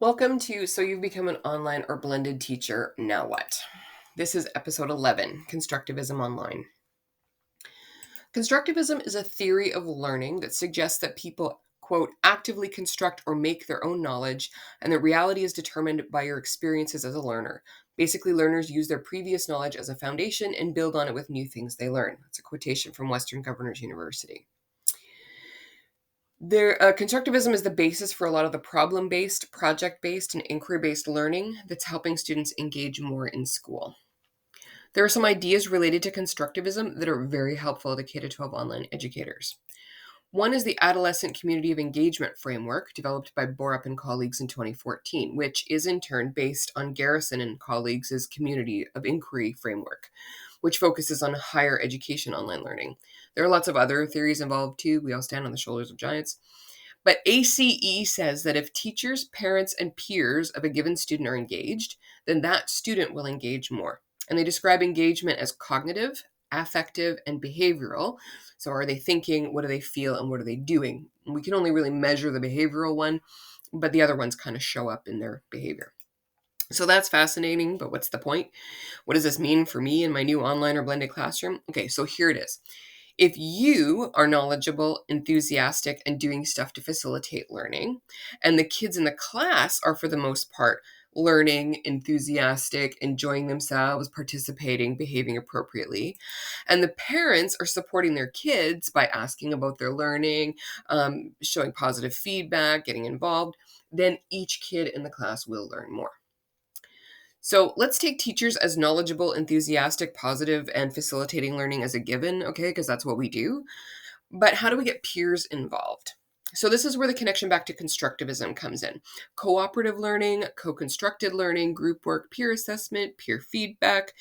Welcome to So You've Become an Online or Blended Teacher, Now What? This is episode 11, Constructivism Online. Constructivism is a theory of learning that suggests that people, quote, actively construct or make their own knowledge, and that reality is determined by your experiences as a learner. Basically, learners use their previous knowledge as a foundation and build on it with new things they learn. That's a quotation from Western Governors University. Constructivism is the basis for a lot of the problem-based, project-based, and inquiry-based learning that's helping students engage more in school. There are some ideas related to constructivism that are very helpful to K-12 online educators. One is the Adolescent Community of Engagement Framework, developed by Borup and colleagues in 2014, which is in turn based on Garrison and colleagues' Community of Inquiry Framework, which focuses on higher education online learning. There are lots of other theories involved too. We all stand on the shoulders of giants. But ACE says that if teachers, parents, and peers of a given student are engaged, then that student will engage more. And they describe engagement as cognitive, affective, and behavioral. So are they thinking, what do they feel, and what are they doing? And we can only really measure the behavioral one, but the other ones kind of show up in their behavior. So that's fascinating, but what's the point? What does this mean for me in my new online or blended classroom? Okay, so here it is. If you are knowledgeable, enthusiastic, and doing stuff to facilitate learning, and the kids in the class are, for the most part, learning, enthusiastic, enjoying themselves, participating, behaving appropriately, and the parents are supporting their kids by asking about their learning, showing positive feedback, getting involved, then each kid in the class will learn more. So let's take teachers as knowledgeable, enthusiastic, positive, and facilitating learning as a given, okay, because that's what we do. But how do we get peers involved? So this is where the connection back to constructivism comes in. Cooperative learning, co-constructed learning, group work, peer assessment, peer feedback,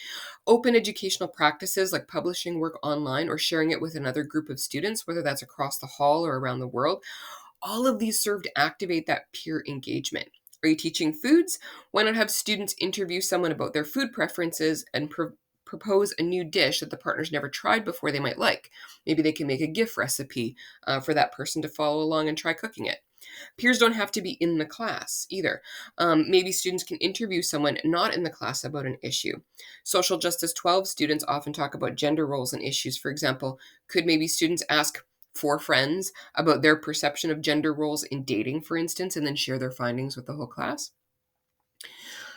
open educational practices like publishing work online or sharing it with another group of students, whether that's across the hall or around the world. All of these serve to activate that peer engagement. Are you teaching foods? Why not have students interview someone about their food preferences and propose a new dish that the partners never tried before they might like? Maybe they can make a gift recipe for that person to follow along and try cooking it. Peers don't have to be in the class either. Maybe students can interview someone not in the class about an issue. Social Justice 12 students often talk about gender roles and issues. For example, could maybe students ask 4 friends about their perception of gender roles in dating, for instance, and then share their findings with the whole class?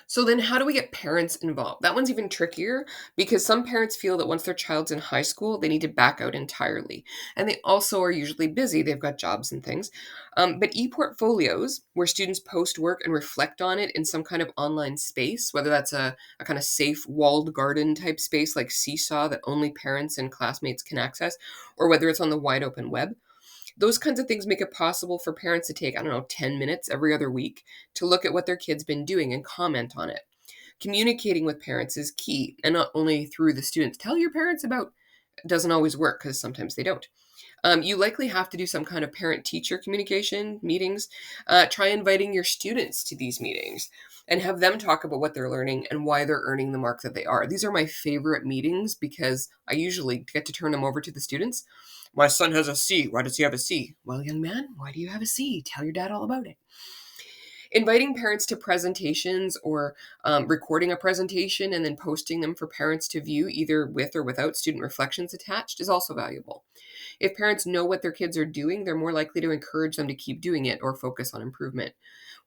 So then how do we get parents involved? That one's even trickier because some parents feel that once their child's in high school, they need to back out entirely. And they also are usually busy. They've got jobs and things. But e-portfolios, where students post work and reflect on it in some kind of online space, whether that's a kind of safe walled garden type space like Seesaw that only parents and classmates can access, or whether it's on the wide open web, those kinds of things make it possible for parents to take, I don't know, 10 minutes every other week to look at what their kid's been doing and comment on it. Communicating with parents is key, and not only through the students. Tell your parents about doesn't always work because sometimes they don't. You likely have to do some kind of parent-teacher communication meetings. Try inviting your students to these meetings and have them talk about what they're learning and why they're earning the mark that they are. These are my favorite meetings because I usually get to turn them over to the students. My son has a C. Why does he have a C? Well, young man, why do you have a C? Tell your dad all about it. Inviting parents to presentations or recording a presentation and then posting them for parents to view, either with or without student reflections attached, is also valuable. If parents know what their kids are doing, they're more likely to encourage them to keep doing it or focus on improvement.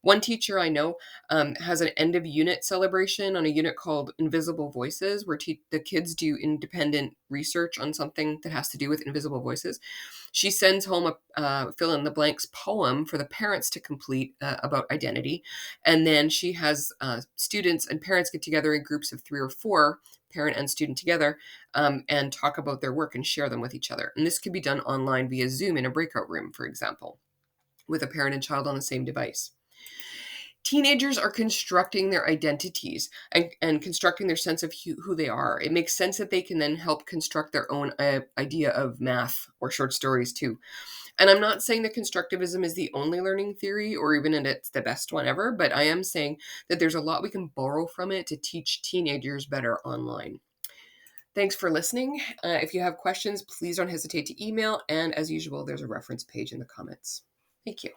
One teacher I know has an end of unit celebration on a unit called Invisible Voices, where the kids do independent research on something that has to do with invisible voices. She sends home a fill in the blanks poem for the parents to complete about identity. And then she has students and parents get together in groups of 3 or 4, parent and student together, and talk about their work and share them with each other. And this can be done online via Zoom in a breakout room, for example, with a parent and child on the same device. Teenagers are constructing their identities and constructing their sense of who they are. It makes sense that they can then help construct their own idea of math or short stories too. And I'm not saying that constructivism is the only learning theory or even that it's the best one ever, but I am saying that there's a lot we can borrow from it to teach teenagers better online. Thanks for listening. If you have questions, please don't hesitate to email. And as usual, there's a reference page in the comments. Thank you.